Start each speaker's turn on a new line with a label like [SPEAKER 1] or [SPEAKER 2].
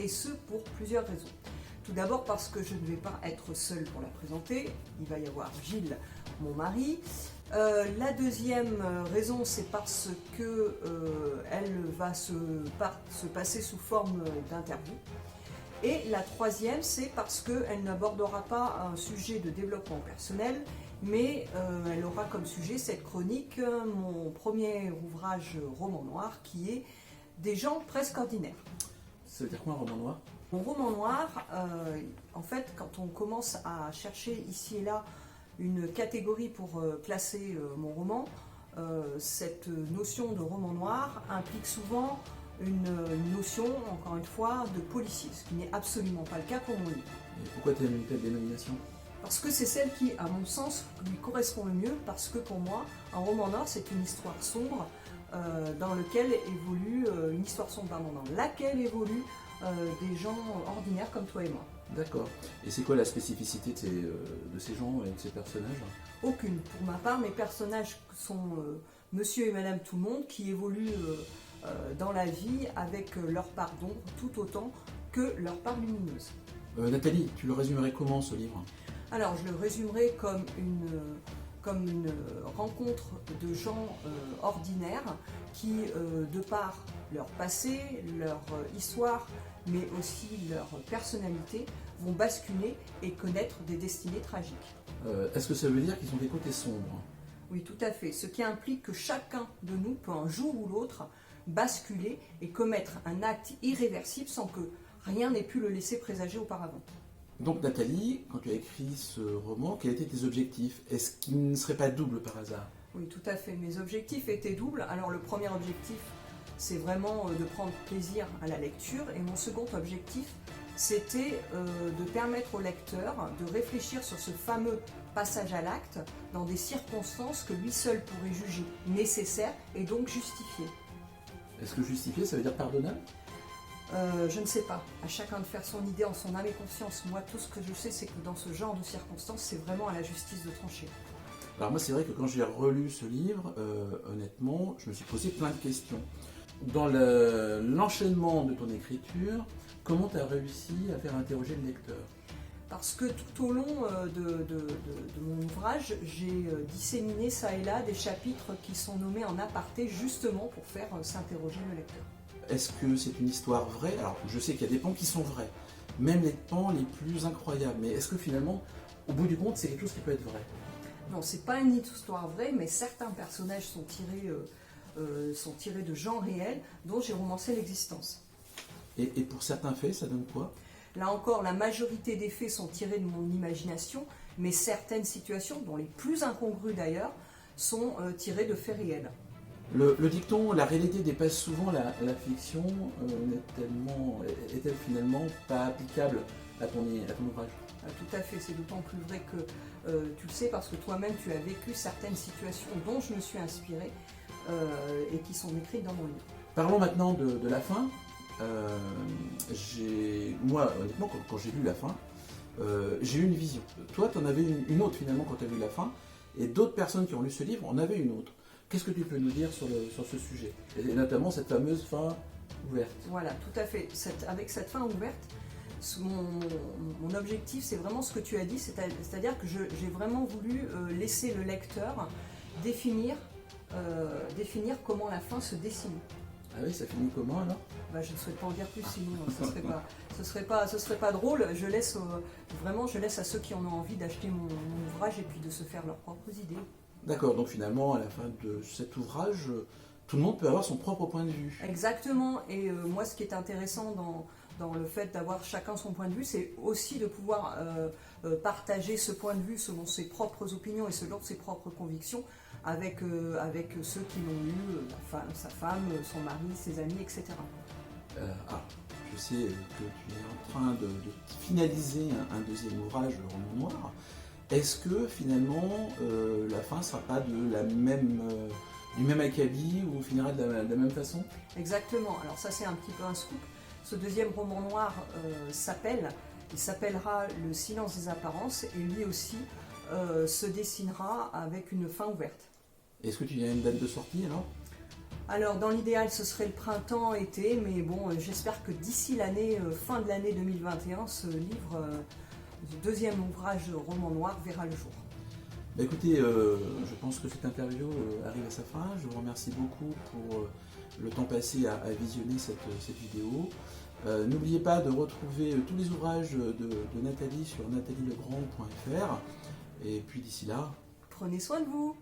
[SPEAKER 1] et ce pour plusieurs raisons. Tout d'abord parce que je ne vais pas être seule pour la présenter, il va y avoir Gilles, mon mari. La deuxième raison, c'est parce que elle va se passer sous forme d'interview. Et la troisième, c'est parce qu'elle n'abordera pas un sujet de développement personnel, mais elle aura comme sujet cette chronique, mon premier ouvrage roman noir, qui est Des gens presque ordinaires.
[SPEAKER 2] Ça veut dire quoi un roman noir?
[SPEAKER 1] Mon roman noir, en fait, quand on commence à chercher ici et là une catégorie pour classer mon roman, cette notion de roman noir implique souvent une notion, encore une fois, de policier, ce qui n'est absolument pas le cas pour mon livre.
[SPEAKER 2] Et pourquoi tu as une telle dénomination?
[SPEAKER 1] Parce que c'est celle qui, à mon sens, lui correspond le mieux, parce que pour moi, un roman noir, c'est une histoire sombre dans laquelle évolue, dans laquelle évoluent des gens ordinaires comme toi et moi.
[SPEAKER 2] D'accord. Et c'est quoi la spécificité de ces gens et de ces personnages?
[SPEAKER 1] Aucune. Pour ma part, mes personnages sont monsieur et madame tout le monde qui évoluent dans la vie avec leur part d'ombre tout autant que leur part lumineuse.
[SPEAKER 2] Nathalie, tu le résumerais comment ce livre?
[SPEAKER 1] Alors, je le résumerai comme une rencontre de gens ordinaires qui, de par leur passé, leur histoire, mais aussi leur personnalité, vont basculer et connaître des destinées tragiques.
[SPEAKER 2] Est-ce que ça veut dire qu'ils ont des côtés sombres?
[SPEAKER 1] Oui, tout à fait. Ce qui implique que chacun de nous peut un jour ou l'autre basculer et commettre un acte irréversible sans que rien n'ait pu le laisser présager auparavant.
[SPEAKER 2] Donc Nathalie, quand tu as écrit ce roman, quels étaient tes objectifs? Est-ce qu'ils ne seraient pas doubles par hasard?
[SPEAKER 1] Oui, tout à fait. Mes objectifs étaient doubles. Alors le premier objectif, c'est vraiment de prendre plaisir à la lecture. Et mon second objectif, c'était de permettre au lecteur de réfléchir sur ce fameux passage à l'acte dans des circonstances que lui seul pourrait juger nécessaires et donc justifiées.
[SPEAKER 2] Est-ce que justifier, ça veut dire pardonnable?
[SPEAKER 1] Je ne sais pas. À chacun de faire son idée en son âme et conscience. Moi, tout ce que je sais, c'est que dans ce genre de circonstances, c'est vraiment à la justice de trancher.
[SPEAKER 2] Alors moi, c'est vrai que quand j'ai relu ce livre, honnêtement, je me suis posé plein de questions. Dans l'enchaînement de ton écriture, comment tu as réussi à faire interroger le lecteur?
[SPEAKER 1] Parce que tout au long de mon ouvrage, j'ai disséminé ça et là des chapitres qui sont nommés en aparté justement pour faire s'interroger le lecteur.
[SPEAKER 2] Est-ce que c'est une histoire vraie? Alors, je sais qu'il y a des pans qui sont vrais, même les pans les plus incroyables, mais est-ce que finalement, au bout du compte, c'est quelque chose qui peut être vrai?
[SPEAKER 1] Non, c'est pas une histoire vraie, mais certains personnages sont tirés de gens réels dont j'ai romancé l'existence.
[SPEAKER 2] Et pour certains faits, ça donne quoi?
[SPEAKER 1] Là encore, la majorité des faits sont tirés de mon imagination, mais certaines situations, dont les plus incongrues d'ailleurs, sont tirées de faits réels.
[SPEAKER 2] Le dicton, la réalité dépasse souvent la fiction, est-elle finalement pas applicable à ton ouvrage?
[SPEAKER 1] Tout à fait, c'est d'autant plus vrai que tu le sais parce que toi-même tu as vécu certaines situations dont je me suis inspirée et qui sont écrites dans mon livre.
[SPEAKER 2] Parlons maintenant de la fin. Moi, honnêtement, quand j'ai lu la fin, j'ai eu une vision. Toi, tu en avais une autre finalement quand tu as lu la fin, et d'autres personnes qui ont lu ce livre en avaient une autre. Qu'est-ce que tu peux nous dire sur ce sujet? Et notamment cette fameuse fin ouverte.
[SPEAKER 1] Voilà, tout à fait. Avec cette fin ouverte, mon objectif, c'est vraiment ce que tu as dit, c'est-à-dire que j'ai vraiment voulu laisser le lecteur définir comment la fin se dessine.
[SPEAKER 2] Ah oui, ça finit comment alors?
[SPEAKER 1] Je ne souhaite pas en dire plus, sinon ce serait pas drôle. Je laisse à ceux qui en ont envie d'acheter mon ouvrage et puis de se faire leurs propres idées.
[SPEAKER 2] D'accord, donc finalement, à la fin de cet ouvrage, tout le monde peut avoir son propre point de vue.
[SPEAKER 1] Exactement, et moi ce qui est intéressant dans le fait d'avoir chacun son point de vue, c'est aussi de pouvoir partager ce point de vue selon ses propres opinions et selon ses propres convictions avec ceux qui l'ont eu, sa femme, son mari, ses amis, etc.
[SPEAKER 2] Je sais que tu es en train de finaliser un deuxième ouvrage, le roman noir. Est-ce que finalement la fin ne sera pas du même acabit ou finira de la même façon?
[SPEAKER 1] Exactement, alors ça c'est un petit peu un scoop. Ce deuxième roman noir s'appellera Le silence des apparences et lui aussi se dessinera avec une fin ouverte.
[SPEAKER 2] Est-ce que tu as une date de sortie alors?
[SPEAKER 1] Alors dans l'idéal ce serait le printemps-été, mais bon j'espère que d'ici l'année, fin de l'année 2021, ce livre, ce deuxième ouvrage roman noir verra le jour.
[SPEAKER 2] Bah écoutez, je pense que cette interview arrive à sa fin. Je vous remercie beaucoup pour le temps passé à visionner cette vidéo. N'oubliez pas de retrouver tous les ouvrages de Nathalie sur nathalielegrand.fr. Et puis d'ici là,
[SPEAKER 1] Prenez soin de vous.